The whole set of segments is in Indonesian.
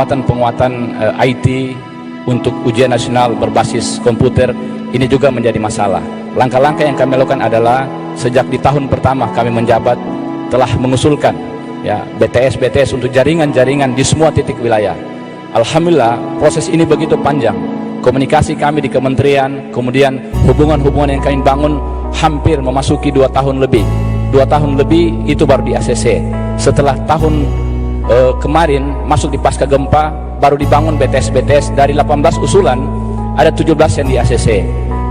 penguatan IT untuk ujian nasional berbasis komputer ini juga menjadi masalah. Langkah-langkah yang kami lakukan adalah sejak di tahun pertama kami menjabat telah mengusulkan ya BTS untuk jaringan-jaringan di semua titik wilayah. Alhamdulillah proses ini begitu panjang. Komunikasi kami di kementerian, kemudian hubungan-hubungan yang kami bangun hampir memasuki 2 tahun lebih. 2 tahun lebih itu baru di ACC. Setelah tahun kemarin masuk di pasca gempa baru dibangun BTS dari 18 usulan ada 17 yang di ACC.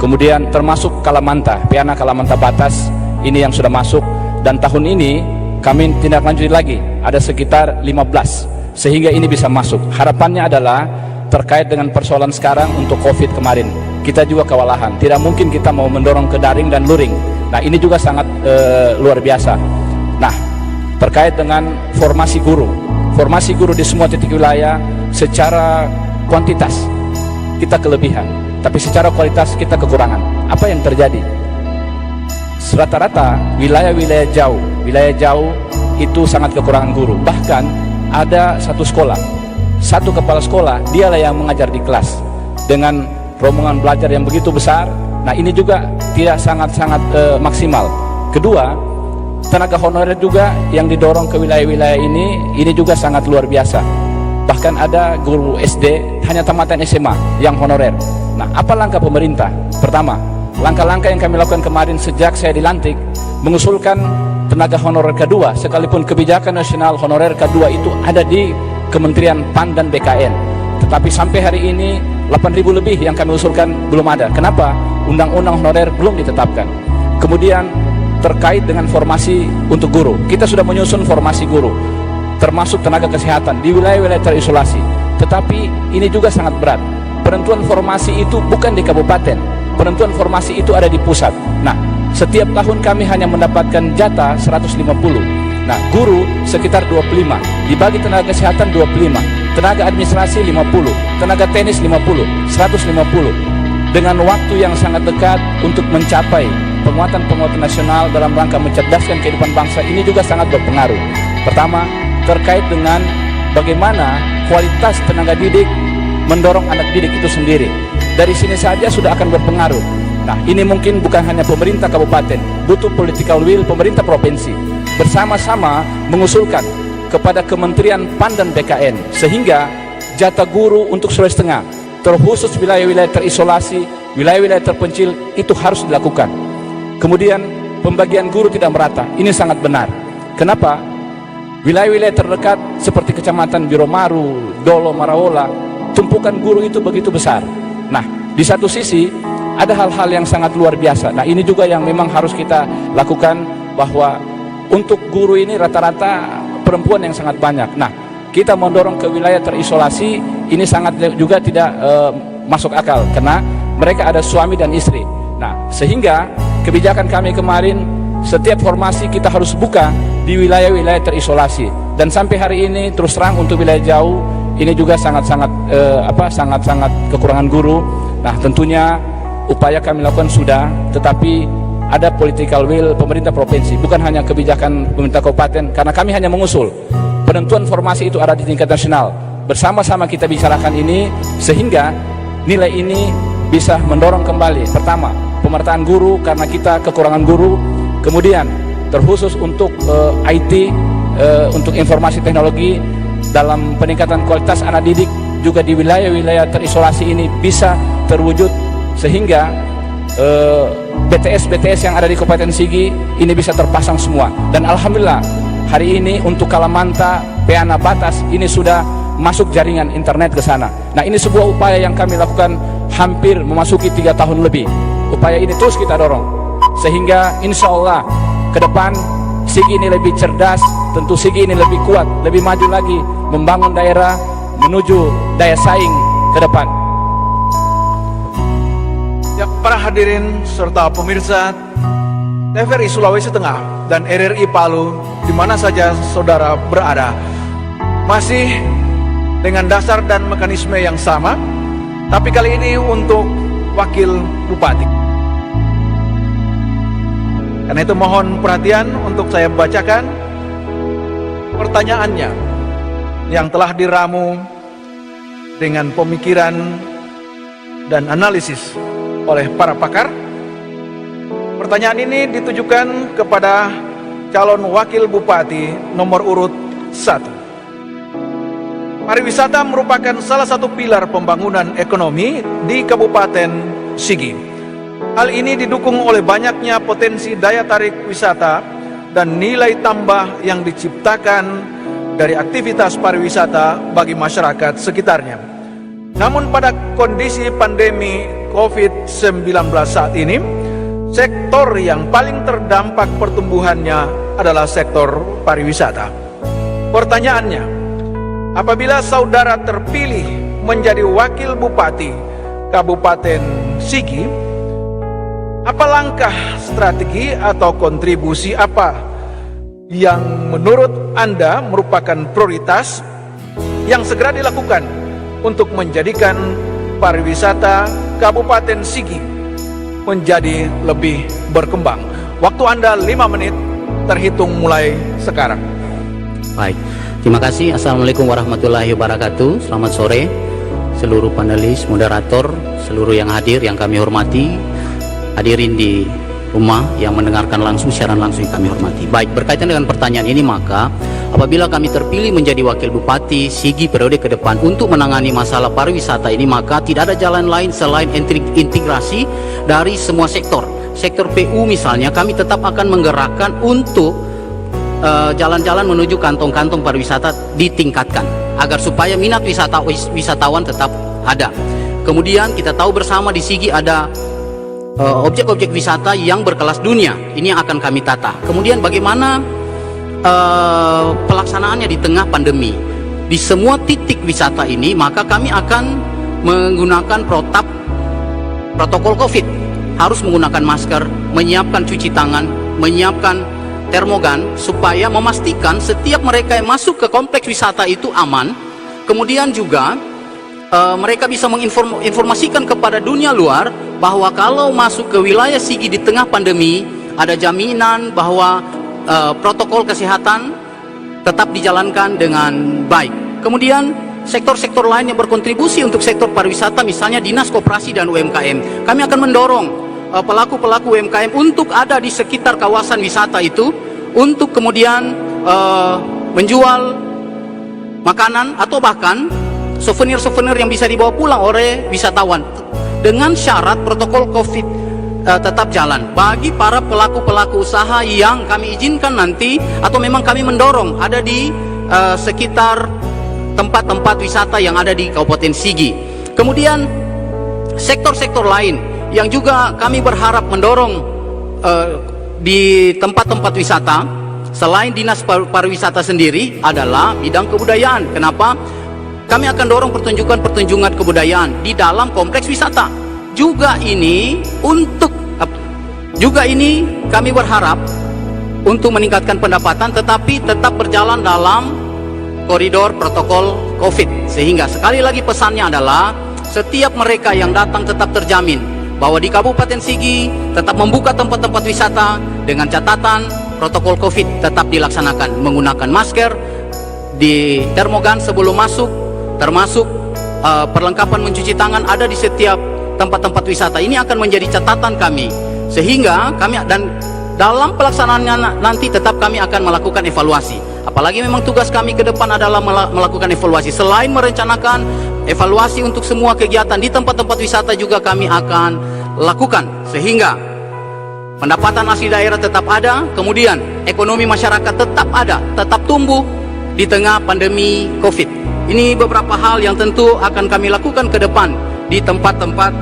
Kemudian termasuk Kalamanta, Piana Kalamanta Batas ini yang sudah masuk, dan tahun ini kami tindak lanjuti lagi ada sekitar 15 sehingga ini bisa masuk. Harapannya adalah terkait dengan persoalan sekarang untuk COVID kemarin kita juga kewalahan, tidak mungkin kita mau mendorong ke daring dan luring. Nah ini juga sangat luar biasa. Nah terkait dengan formasi guru di semua titik wilayah, secara kuantitas kita kelebihan, tapi secara kualitas kita kekurangan. Apa yang terjadi? Rata-rata wilayah jauh itu sangat kekurangan guru. Bahkan ada satu kepala sekolah dialah yang mengajar di kelas dengan rombongan belajar yang begitu besar. Nah ini juga tidak sangat maksimal. Kedua, tenaga honorer juga yang didorong ke wilayah-wilayah ini juga sangat luar biasa. Bahkan ada guru SD hanya tamatan SMA yang honorer. Nah apa langkah pemerintah? Pertama, langkah-langkah yang kami lakukan kemarin sejak saya dilantik, mengusulkan tenaga honorer K2, sekalipun kebijakan nasional honorer K2 itu ada di Kementerian PAN dan BKN, tetapi sampai hari ini 8.000 lebih yang kami usulkan belum ada. Kenapa? Undang-undang honorer belum ditetapkan. Kemudian terkait dengan formasi untuk guru, kita sudah menyusun formasi guru termasuk tenaga kesehatan di wilayah-wilayah terisolasi, tetapi ini juga sangat berat. Penentuan formasi itu bukan di kabupaten, penentuan formasi itu ada di pusat. Nah setiap tahun kami hanya mendapatkan jatah 150. Nah guru sekitar 25, dibagi tenaga kesehatan 25, tenaga administrasi 50, tenaga teknis 50, 150, dengan waktu yang sangat dekat untuk mencapai penguatan nasional dalam rangka mencerdaskan kehidupan bangsa. Ini juga sangat berpengaruh. Pertama, terkait dengan bagaimana kualitas tenaga didik mendorong anak didik itu sendiri. Dari sini saja sudah akan berpengaruh. Nah ini mungkin bukan hanya pemerintah kabupaten, butuh political will pemerintah provinsi bersama-sama mengusulkan kepada Kementerian PAN dan BKN, sehingga jatah guru untuk Sulawesi Tengah, terkhusus wilayah-wilayah terisolasi, wilayah-wilayah terpencil itu harus dilakukan. Kemudian pembagian guru tidak merata, ini sangat benar. Kenapa? Wilayah-wilayah terdekat seperti Kecamatan Biromaru, Dolo, Maraola, tumpukan guru itu begitu besar. Nah di satu sisi ada hal-hal yang sangat luar biasa. Nah ini juga yang memang harus kita lakukan, bahwa untuk guru ini rata-rata perempuan yang sangat banyak. Nah kita mendorong ke wilayah terisolasi ini sangat juga tidak masuk akal, karena mereka ada suami dan istri. Nah sehingga kebijakan kami kemarin, setiap formasi kita harus buka di wilayah-wilayah terisolasi. Dan sampai hari ini terus terang untuk wilayah jauh ini juga sangat kekurangan guru. Nah tentunya upaya kami lakukan sudah, tetapi ada political will pemerintah provinsi, bukan hanya kebijakan pemerintah kabupaten, karena kami hanya mengusul penentuan formasi itu ada di tingkat nasional. Bersama-sama kita bicarakan ini sehingga nilai ini bisa mendorong kembali. Pertama, pemerataan guru karena kita kekurangan guru. Kemudian terkhusus untuk IT, untuk informasi teknologi, dalam peningkatan kualitas anak didik juga di wilayah-wilayah terisolasi ini bisa terwujud, sehingga BTS yang ada di Kabupaten Sigi ini bisa terpasang semua. Dan alhamdulillah hari ini untuk Kalamanta, Piana Batas ini sudah masuk jaringan internet ke sana. Nah ini sebuah upaya yang kami lakukan hampir memasuki 3 tahun lebih. Upaya ini terus kita dorong sehingga insya Allah ke depan Sigi ini lebih cerdas, tentu Sigi ini lebih kuat, lebih maju lagi membangun daerah menuju daya saing ke depan. Ya, para hadirin serta pemirsa TVRI Sulawesi Tengah dan RRI Palu, di mana saja saudara berada, masih dengan dasar dan mekanisme yang sama, tapi kali ini untuk wakil bupati. Karena itu mohon perhatian untuk saya bacakan pertanyaannya yang telah diramu dengan pemikiran dan analisis oleh para pakar. Pertanyaan ini ditujukan kepada calon wakil bupati nomor urut 1. Pariwisata merupakan salah satu pilar pembangunan ekonomi di Kabupaten Sigi. Hal ini didukung oleh banyaknya potensi daya tarik wisata dan nilai tambah yang diciptakan dari aktivitas pariwisata bagi masyarakat sekitarnya. Namun pada kondisi pandemi COVID-19 saat ini, sektor yang paling terdampak pertumbuhannya adalah sektor pariwisata. Pertanyaannya, apabila saudara terpilih menjadi wakil bupati Kabupaten Sigi, apa langkah, strategi, atau kontribusi apa yang menurut Anda merupakan prioritas yang segera dilakukan untuk menjadikan pariwisata Kabupaten Sigi menjadi lebih berkembang? Waktu Anda 5 menit terhitung mulai sekarang. Baik, terima kasih. Assalamualaikum warahmatullahi wabarakatuh. Selamat sore seluruh panelis, moderator, seluruh yang hadir yang kami hormati, hadirin di rumah yang mendengarkan langsung, siaran langsung yang kami hormati. Baik, berkaitan dengan pertanyaan ini, maka apabila kami terpilih menjadi wakil bupati Sigi periode ke depan untuk menangani masalah pariwisata ini, maka tidak ada jalan lain selain integrasi dari semua sektor. Sektor PU misalnya, kami tetap akan menggerakkan untuk jalan-jalan menuju kantong-kantong pariwisata ditingkatkan agar supaya minat wisatawan tetap ada. Kemudian kita tahu bersama di Sigi ada objek-objek wisata yang berkelas dunia. Ini yang akan kami tata. Kemudian bagaimana pelaksanaannya di tengah pandemi di semua titik wisata ini, maka kami akan menggunakan protokol COVID. Harus menggunakan masker, menyiapkan cuci tangan, menyiapkan termogan supaya memastikan setiap mereka yang masuk ke kompleks wisata itu aman. Kemudian juga mereka bisa menginformasikan kepada dunia luar bahwa kalau masuk ke wilayah Sigi di tengah pandemi, ada jaminan bahwa protokol kesehatan tetap dijalankan dengan baik. Kemudian sektor-sektor lain yang berkontribusi untuk sektor pariwisata, misalnya Dinas Koperasi dan UMKM, kami akan mendorong pelaku-pelaku UMKM untuk ada di sekitar kawasan wisata itu, untuk kemudian menjual makanan atau bahkan souvenir-souvenir yang bisa dibawa pulang oleh wisatawan, dengan syarat protokol COVID tetap jalan bagi para pelaku-pelaku usaha yang kami izinkan nanti, atau memang kami mendorong ada di sekitar tempat-tempat wisata yang ada di Kabupaten Sigi. Kemudian sektor-sektor lain yang juga kami berharap mendorong di tempat-tempat wisata selain Dinas Pariwisata sendiri adalah bidang kebudayaan. Kenapa? Kami akan dorong pertunjukan-pertunjukan kebudayaan di dalam kompleks wisata. Juga ini kami berharap untuk meningkatkan pendapatan, tetapi tetap berjalan dalam koridor protokol COVID. Sehingga sekali lagi pesannya adalah setiap mereka yang datang tetap terjamin bahwa di Kabupaten Sigi tetap membuka tempat-tempat wisata dengan catatan protokol COVID tetap dilaksanakan, menggunakan masker, di termogan sebelum masuk, termasuk perlengkapan mencuci tangan ada di setiap tempat-tempat wisata. Ini akan menjadi catatan kami, sehingga kami dan dalam pelaksanaannya nanti tetap kami akan melakukan evaluasi. Apalagi memang tugas kami ke depan adalah melakukan evaluasi. Selain merencanakan evaluasi untuk semua kegiatan di tempat-tempat wisata, juga kami akan lakukan sehingga pendapatan asli daerah tetap ada, kemudian ekonomi masyarakat tetap ada, tetap tumbuh di tengah pandemi COVID. Ini beberapa hal yang tentu akan kami lakukan ke depan di tempat-tempat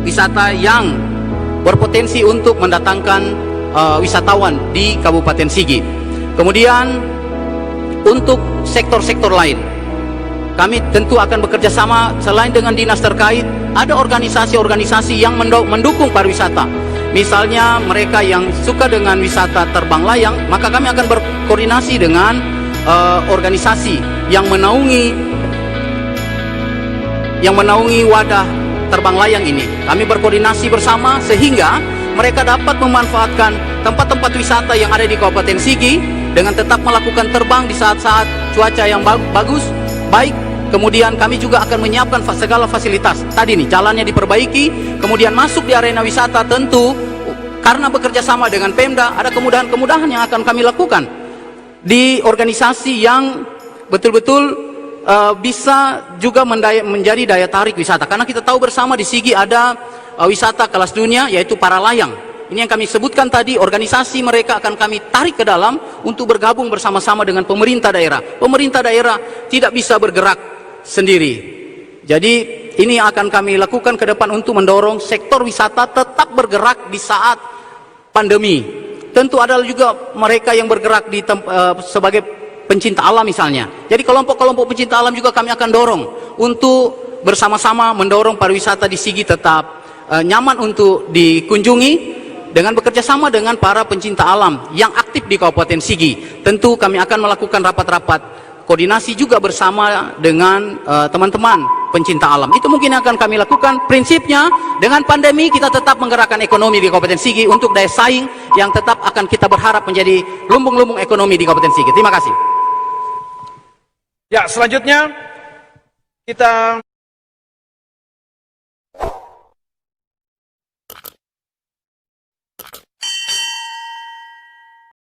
wisata yang berpotensi untuk mendatangkan wisatawan di Kabupaten Sigi. Kemudian untuk sektor-sektor lain, kami tentu akan bekerja sama selain dengan dinas terkait. Ada organisasi-organisasi yang mendukung pariwisata. Misalnya mereka yang suka dengan wisata terbang layang, maka kami akan berkoordinasi dengan organisasi yang menaungi wadah terbang layang ini. Kami berkoordinasi bersama sehingga mereka dapat memanfaatkan tempat-tempat wisata yang ada di Kabupaten Sigi dengan tetap melakukan terbang di saat-saat cuaca yang bagus, baik Kemudian kami juga akan menyiapkan segala fasilitas. Tadi nih jalannya diperbaiki, kemudian masuk di arena wisata tentu karena bekerja sama dengan Pemda ada kemudahan-kemudahan yang akan kami lakukan di organisasi yang betul-betul bisa juga menjadi daya tarik wisata. Karena kita tahu bersama di Sigi ada wisata kelas dunia yaitu para layang. Ini yang kami sebutkan tadi, organisasi mereka akan kami tarik ke dalam untuk bergabung bersama-sama dengan pemerintah daerah. Pemerintah daerah tidak bisa bergerak sendiri. Jadi ini akan kami lakukan ke depan untuk mendorong sektor wisata tetap bergerak di saat pandemi. Tentu ada juga mereka yang bergerak di sebagai pencinta alam misalnya. Jadi kelompok-kelompok pencinta alam juga kami akan dorong untuk bersama-sama mendorong pariwisata di Sigi tetap nyaman untuk dikunjungi dengan bekerja sama dengan para pencinta alam yang aktif di Kabupaten Sigi. Tentu kami akan melakukan rapat-rapat koordinasi juga bersama dengan teman-teman pencinta alam. Itu mungkin akan kami lakukan. Prinsipnya dengan pandemi kita tetap menggerakkan ekonomi di Kabupaten Sigi untuk daya saing yang tetap akan kita berharap menjadi lumbung-lumbung ekonomi di Kabupaten Sigi. Terima kasih. Ya, selanjutnya kita